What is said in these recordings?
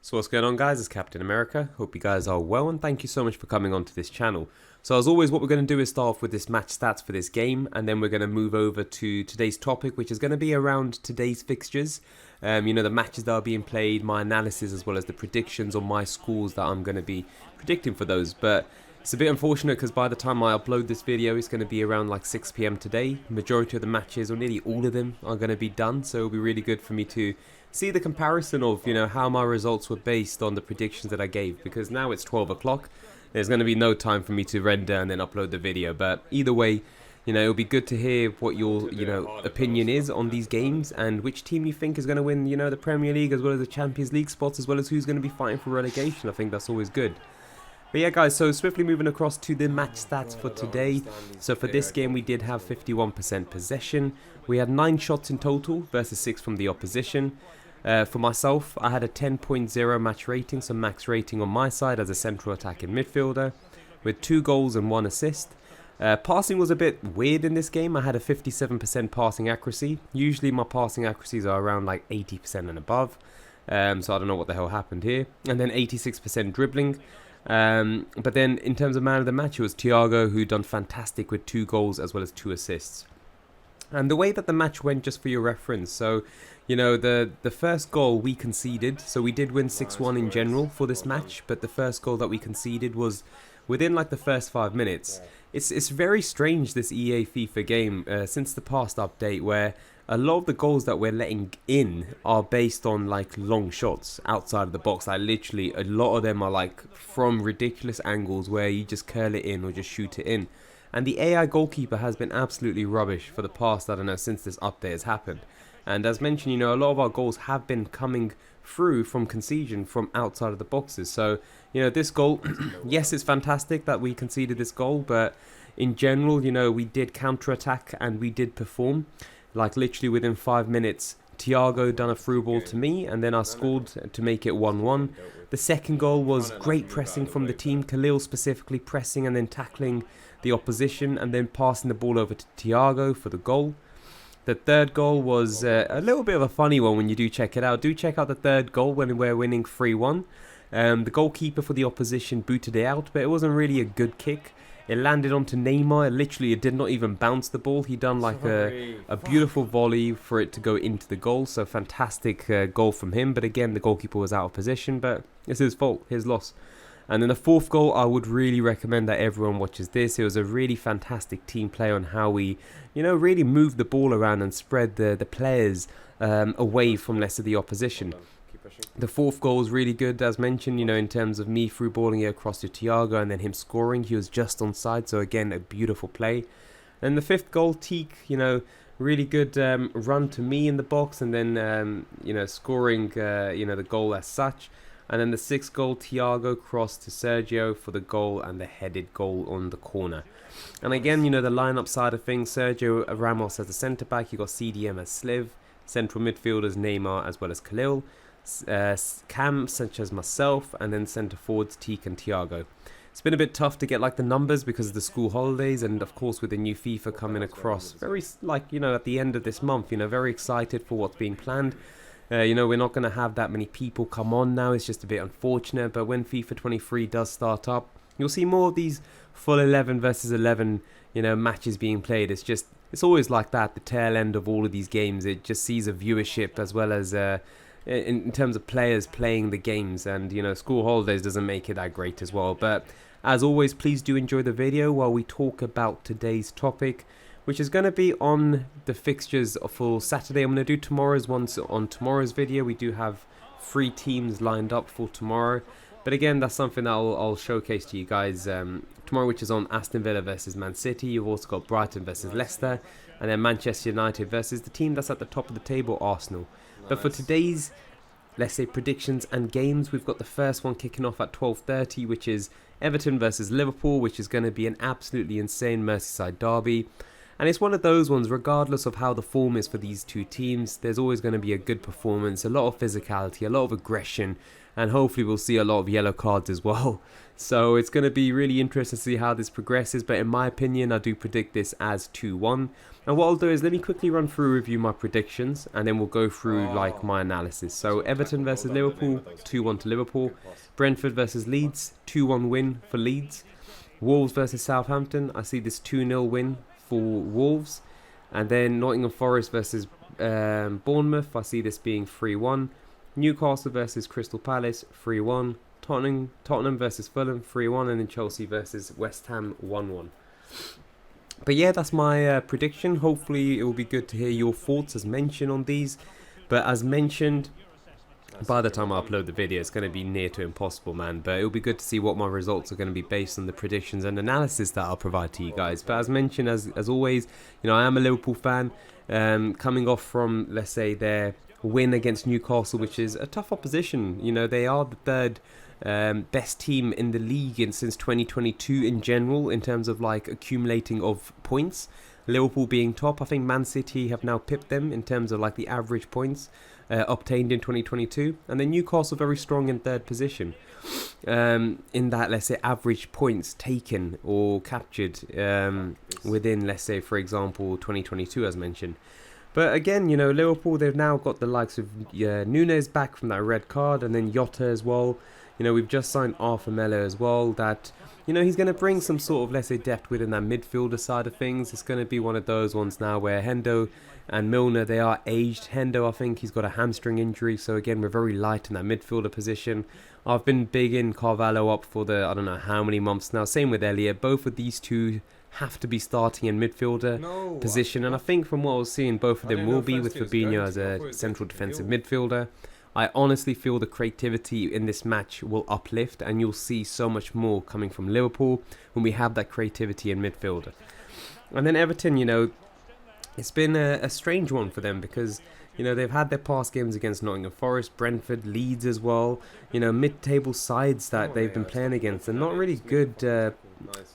So what's going on, guys? It's Captain America. Hope you guys are well, and thank you so much for coming onto this channel. So as always, what we're going to do is start off with this match stats for this game, and then we're going to move over to today's topic, which is going to be around today's fixtures. The matches that are being played, my analysis, as well as the predictions on my scores that I'm going to be predicting for those. But it's a bit unfortunate because by the time I upload this video, it's going to be around like 6 PM today. Majority of the matches, or nearly all of them, are going to be done. So it'll be really good for me to see the comparison of, how my results were based on the predictions that I gave. Because now it's 12 o'clock. There's going to be no time for me to render and then upload the video. But either way, it'll be good to hear what your, opinion is on these games and which team you think is going to win, the Premier League as well as the Champions League spots, as well as who's going to be fighting for relegation. I think that's always good. But yeah, guys, so swiftly moving across to the match stats for today. So for this game, we did have 51% possession. We had 9 shots in total versus 6 from the opposition. For myself, I had a 10.0 match rating, so max rating on my side as a central attacking midfielder, with 2 goals and 1 assist. Passing was a bit weird in this game. I had a 57% passing accuracy. Usually my passing accuracies are around like 80% and above. So I don't know what the hell happened here. And then 86% dribbling. But then in terms of man of the match, it was Thiago, who done fantastic with 2 goals as well as 2 assists. And the way that the match went, just for your reference, so the first goal we conceded, so we did win 6-1 in general for this match, but the first goal that we conceded was within like the first 5 minutes. It's very strange, this EA FIFA game, since the past update, where a lot of the goals that we're letting in are based on like long shots outside of the box. Like literally a lot of them are like from ridiculous angles where you just curl it in or just shoot it in. And the AI goalkeeper has been absolutely rubbish for the past, I don't know, since this update has happened. And as mentioned, a lot of our goals have been coming through from concession from outside of the boxes. So, this goal, yes, it's fantastic that we conceded this goal, but in general, we did counter-attack and we did perform. Like literally within 5 minutes, Thiago done a through ball to me, and then I scored to make it 1-1. The second goal was great pressing from the team, Khalil specifically pressing and then tackling the opposition and then passing the ball over to Thiago for the goal. The third goal was a little bit of a funny one when you do check it out. Do check out the third goal when we're winning 3-1. The goalkeeper for the opposition booted it out, but it wasn't really a good kick. It landed onto Neymar. Literally, it did not even bounce the ball. He done like a beautiful volley for it to go into the goal. So fantastic goal from him. But again, the goalkeeper was out of position. But it's his fault, his loss. And then the fourth goal, I would really recommend that everyone watches this. It was a really fantastic team play on how we, really moved the ball around and spread the players away from less of the opposition. The fourth goal was really good, as mentioned, in terms of me through balling it across to Thiago and then him scoring. He was just onside, so again, a beautiful play. And the fifth goal, Teak, really good run to me in the box and then, scoring, the goal as such. And then the sixth goal, Thiago crossed to Sergio for the goal and the headed goal on the corner. And again, the lineup side of things, Sergio Ramos as the centre-back, you got CDM as Sliv, central midfielders Neymar as well as Khalil, Cam such as myself, and then centre forwards Teak and Thiago. It's been a bit tough to get like the numbers because of the school holidays, and of course with the new FIFA coming across very at the end of this month, very excited for what's being planned. We're not going to have that many people come on now. It's just a bit unfortunate, but when FIFA 23 does start up, you'll see more of these full 11 versus 11 matches being played. It's always like that, the tail end of all of these games. It just sees a viewership as well as in terms of players playing the games, and school holidays doesn't make it that great as well. But as always, please do enjoy the video while we talk about today's topic, which is going to be on the fixtures for Saturday. I'm going to do tomorrow's ones on tomorrow's video. We do have 3 teams lined up for tomorrow, but again, that's something that I'll showcase to you guys tomorrow, which is on Aston Villa versus Man City. You've also got Brighton versus Leicester, and then Manchester United versus the team that's at the top of the table, Arsenal. But for today's, let's say, predictions and games, we've got the first one kicking off at 12:30, which is Everton versus Liverpool, which is going to be an absolutely insane Merseyside derby. And it's one of those ones, regardless of how the form is for these two teams, there's always going to be a good performance, a lot of physicality, a lot of aggression, and hopefully we'll see a lot of yellow cards as well. So it's going to be really interesting to see how this progresses, but in my opinion, I do predict this as 2-1. And what I'll do is let me quickly run through review my predictions, and then we'll go through like my analysis. So Everton versus Liverpool, 2-1 to Liverpool. Brentford versus Leeds, 2-1 win for Leeds. Wolves versus Southampton, I see this 2-0 win for Wolves. And then Nottingham Forest versus Bournemouth, I see this being 3-1. Newcastle versus Crystal Palace, 3-1. Tottenham versus Fulham, 3-1. And then Chelsea versus West Ham, 1-1. But yeah, that's my prediction. Hopefully it will be good to hear your thoughts as mentioned on these. But as mentioned, by the time I upload the video, it's going to be near to impossible, man. But it'll be good to see what my results are going to be based on the predictions and analysis that I'll provide to you guys. But as mentioned, as always, you know, I am a Liverpool fan. Coming off from, let's say, their win against Newcastle, which is a tough opposition. You know, they are the third best team in the league since 2022 in general, in terms of like accumulating of points. Liverpool being top. I think Man City have now pipped them in terms of like the average points obtained in 2022, and then Newcastle very strong in third position in that, let's say, average points taken or captured within, let's say, for example, 2022 as mentioned. But again, you know, Liverpool, they've now got the likes of Nunes back from that red card, and then Jota as well. You know, we've just signed Arthur Melo as well, that, you know, he's going to bring some sort of, let's say, depth within that midfielder side of things. It's going to be one of those ones now where Hendo and Milner, they are aged. Hendo, I think he's got a hamstring injury, so again, we're very light in that midfielder position. I've been big in Carvalho up for the, I don't know how many months now. Same with Elliott. Both of these two have to be starting in midfielder position, and I think from what I was seeing, both of them will be, with Fabinho as a central defensive midfielder. I honestly feel the creativity in this match will uplift, and you'll see so much more coming from Liverpool when we have that creativity in midfielder. And then Everton, you know, it's been a strange one for them because, you know, they've had their past games against Nottingham Forest, Brentford, Leeds as well. You know, mid-table sides that they've been playing against, and not really good,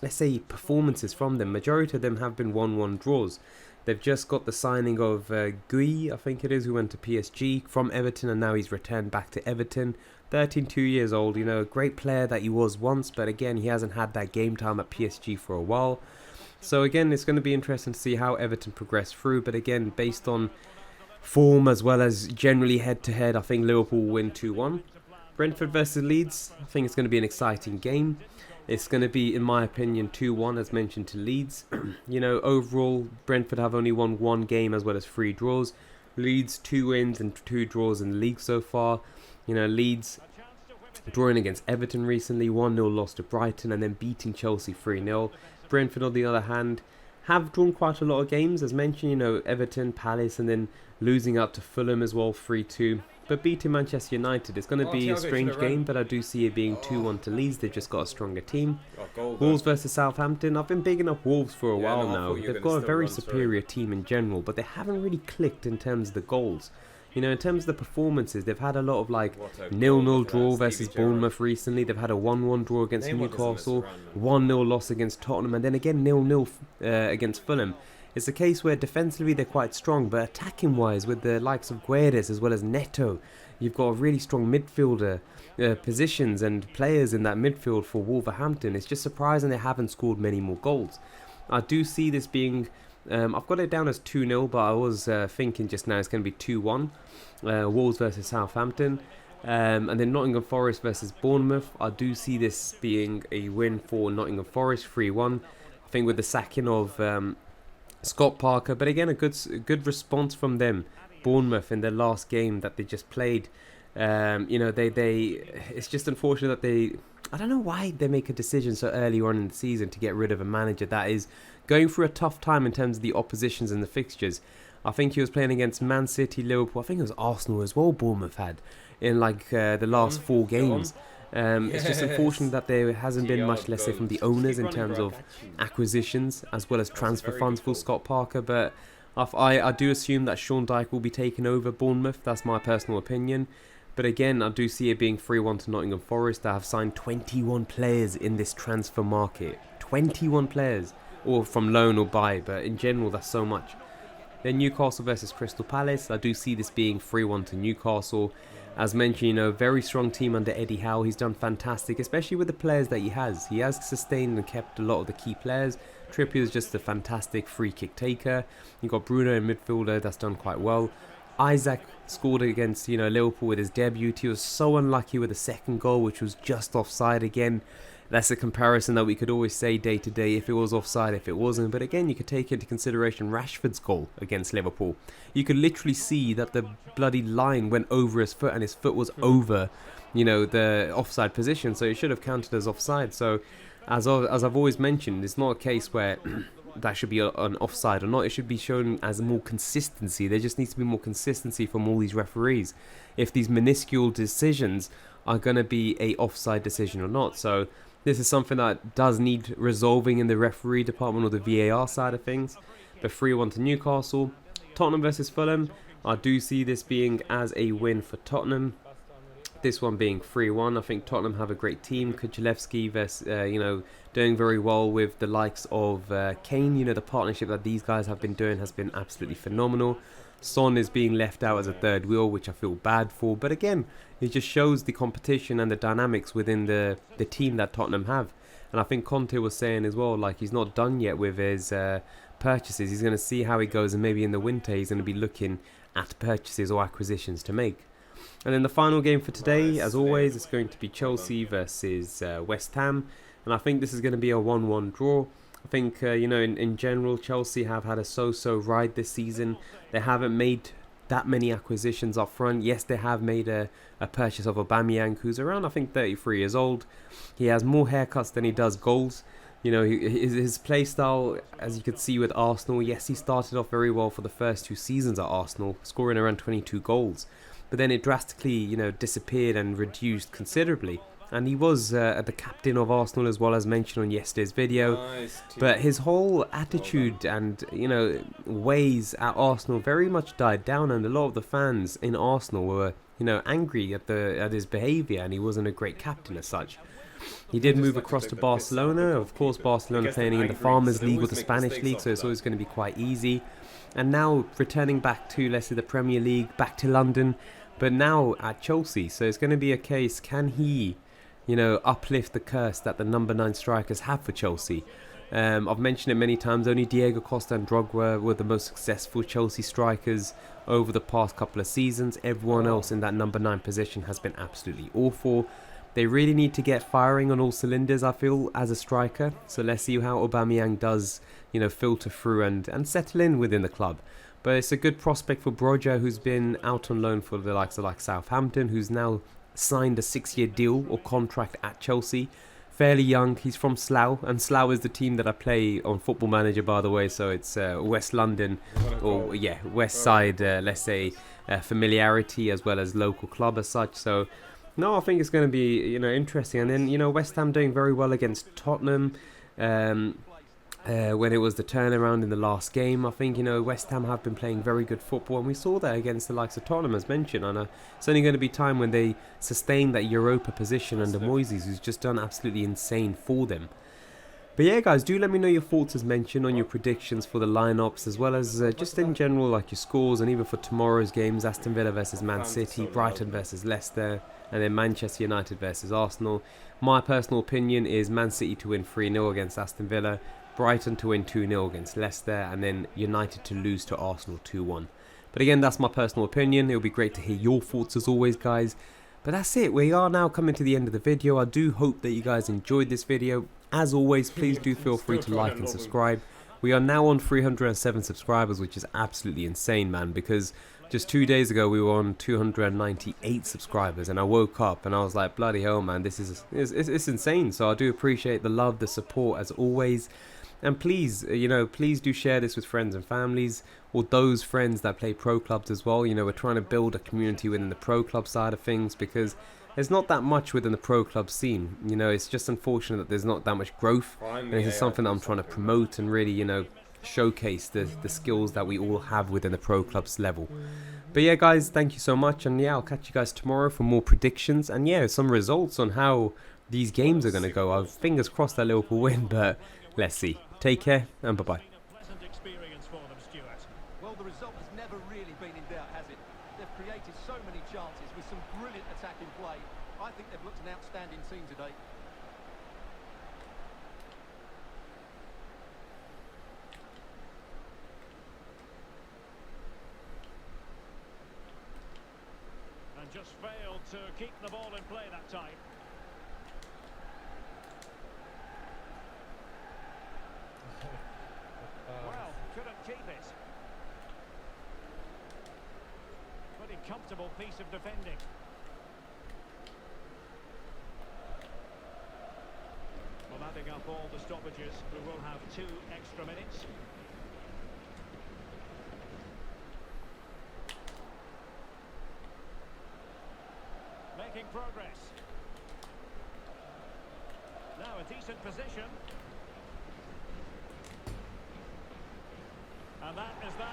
let's say, performances from them. Majority of them have been 1-1 draws. They've just got the signing of Gui, I think it is, who went to PSG from Everton, and now he's returned back to Everton. 2 years old, you know, a great player that he was once, but again, he hasn't had that game time at PSG for a while. So again, it's going to be interesting to see how Everton progress through, but again, based on form as well as generally head-to-head, I think Liverpool will win 2-1. Brentford versus Leeds, I think it's going to be an exciting game. It's going to be, in my opinion, 2-1 as mentioned to Leeds. You know, overall, Brentford have only won 1 game as well as 3 draws. Leeds, 2 wins and 2 draws in the league so far. You know, Leeds drawing against Everton recently, 1-0 loss to Brighton, and then beating Chelsea 3-0. Brentford, on the other hand, have drawn quite a lot of games, as mentioned, you know, Everton, Palace, and then losing out to Fulham as well, 3-2. But beating Manchester United, it's going to be a strange game, but I do see it being 2-1 to Leeds. They've just got a stronger team. Wolves versus Southampton. I've been bigging up Wolves for a while now. They've got a very superior team in general, but they haven't really clicked in terms of the goals. You know, in terms of the performances, they've had a lot of like 0-0 draw versus Bournemouth recently. They've had a 1-1 draw against Newcastle, 1-0 loss against Tottenham, and then again 0-0 against Fulham. It's a case where defensively they're quite strong, but attacking wise, with the likes of Guedes as well as Neto, you've got a really strong midfielder positions and players in that midfield for Wolverhampton. It's just surprising they haven't scored many more goals. I do see this being, I've got it down as 2-0, but I was thinking just now it's going to be 2-1. Wolves versus Southampton. And then Nottingham Forest versus Bournemouth. I do see this being a win for Nottingham Forest, 3-1. I think with the sacking of Scott Parker, but again a good response from them. Bournemouth in their last game that they just played, you know, it's just unfortunate that I don't know why they make a decision so early on in the season to get rid of a manager that is going through a tough time in terms of the oppositions and the fixtures. I think he was playing against Man City, Liverpool, I think it was Arsenal as well, Bournemouth had in like the last 4 games. It's just unfortunate that there hasn't been much, let's say, from the owners in terms of acquisitions as well as transfer funds for Scott Parker, but I do assume that Sean Dyche will be taking over Bournemouth. That's my personal opinion. But again, I do see it being 3-1 to Nottingham Forest. That have signed 21 players in this transfer market. 21 players. or from loan or buy, but in general that's so much. Then Newcastle versus Crystal Palace. I do see this being 3-1 to Newcastle. As mentioned, you know, very strong team under Eddie Howe. He's done fantastic, especially with the players that he has. He has sustained and kept a lot of the key players. Trippier is just a fantastic free kick taker. You've got Bruno in midfielder that's done quite well. Isaac scored against, you know, Liverpool with his debut. He was so unlucky with the second goal, which was just offside again. That's a comparison that we could always say day to day, if it was offside, if it wasn't. But again, you could take into consideration Rashford's goal against Liverpool. You could literally see that the bloody line went over his foot and his foot was over, you know, the offside position. So it should have counted as offside. So as I've always mentioned, it's not a case where that should be an offside or not. It should be shown as more consistency. There just needs to be more consistency from all these referees if these minuscule decisions are going to be a offside decision or not. So this is something that does need resolving in the referee department or the VAR side of things. But 3-1 to Newcastle. Tottenham versus Fulham. I do see this being as a win for Tottenham. This one being 3-1. I think Tottenham have a great team. Kuchelevsky versus, doing very well with the likes of Kane. You know, the partnership that these guys have been doing has been absolutely phenomenal. Son is being left out as a third wheel, which I feel bad for. But again, it just shows the competition and the dynamics within the team that Tottenham have. And I think Conte was saying as well, like, he's not done yet with his purchases. He's going to see how it goes, and maybe in the winter he's going to be looking at purchases or acquisitions to make. And then the final game for today, as always, it's going to be Chelsea versus West Ham. And I think this is going to be a 1-1 draw. I think, in general, Chelsea have had a so-so ride this season. They haven't made that many acquisitions up front. Yes, they have made a purchase of Aubameyang, who's around, I think, 33 years old. He has more haircuts than he does goals. You know, his play style, as you could see with Arsenal, yes, he started off very well for the first 2 seasons at Arsenal, scoring around 22 goals. But then it drastically, disappeared and reduced considerably. And he was the captain of Arsenal as well, as mentioned on yesterday's video. Nice, but his whole attitude and, ways at Arsenal very much died down. And a lot of the fans in Arsenal were, angry at his behaviour. And he wasn't a great captain as such. He did move across to Barcelona. Of course, Barcelona playing in the Farmers League or the Spanish League. So it's always going to be quite easy. And now returning back to, let's say, the Premier League, back to London. But now at Chelsea. So it's going to be a case, can he uplift the curse that the number 9 strikers have for Chelsea? I've mentioned it many times, only Diego Costa and Drogba were the most successful Chelsea strikers over the past couple of seasons. Everyone else in that number 9 position has been absolutely awful. They really need to get firing on all cylinders, I feel, as a striker. So let's see how Aubameyang does, filter through and settle in within the club. But it's a good prospect for Broja, who's been out on loan for the likes of Southampton, who's now signed a 6-year deal or contract at Chelsea. Fairly young. He's from Slough, and Slough is the team that I play on Football Manager, by the way. So it's West London, or West Side, let's say, familiarity as well as local club as such. So no, I think it's going to be interesting. And then West Ham doing very well against Tottenham. When it was the turnaround in the last game, I think West Ham have been playing very good football, and we saw that against the likes of Tottenham, as mentioned. And it's only going to be time when they sustain that Europa position under Moyes, who's just done absolutely insane for them. But yeah, guys, do let me know your thoughts, as mentioned, on your predictions for the lineups, as well as just in general, like your scores, and even for tomorrow's games: Aston Villa versus Man City, Brighton versus Leicester, and then Manchester United versus Arsenal. My personal opinion is Man City to win 3-0 against Aston Villa, Brighton to win 2-0 against Leicester, and then United to lose to Arsenal 2-1. But again, that's my personal opinion. It would be great to hear your thoughts as always, guys. But that's it. We are now coming to the end of the video. I do hope that you guys enjoyed this video. As always, please do feel free to like and subscribe. We are now on 307 subscribers, which is absolutely insane, man, because just 2 days ago we were on 298 subscribers, and I woke up and I was like, bloody hell, man, this is it's insane. So I do appreciate the love, the support, as always. And please, please do share this with friends and families, or those friends that play pro clubs as well. We're trying to build a community within the pro club side of things, because there's not that much within the pro club scene. It's just unfortunate that there's not that much growth. And this is something that I'm trying to promote and really, showcase the skills that we all have within the pro clubs level. But yeah, guys, thank you so much. And yeah, I'll catch you guys tomorrow for more predictions and some results on how these games are going to go. Fingers crossed that Liverpool win, but let's see. Take care and bye-bye. Well, the result has never really been in doubt, has it? They've created so many chances with some brilliant attacking play. I think they've looked an outstanding team today. And just failed to keep the ball in play that time. Well, couldn't keep it. Pretty comfortable piece of defending. Well, adding up all the stoppages, we will have 2 extra minutes. Making progress. Now a decent position. And that is that.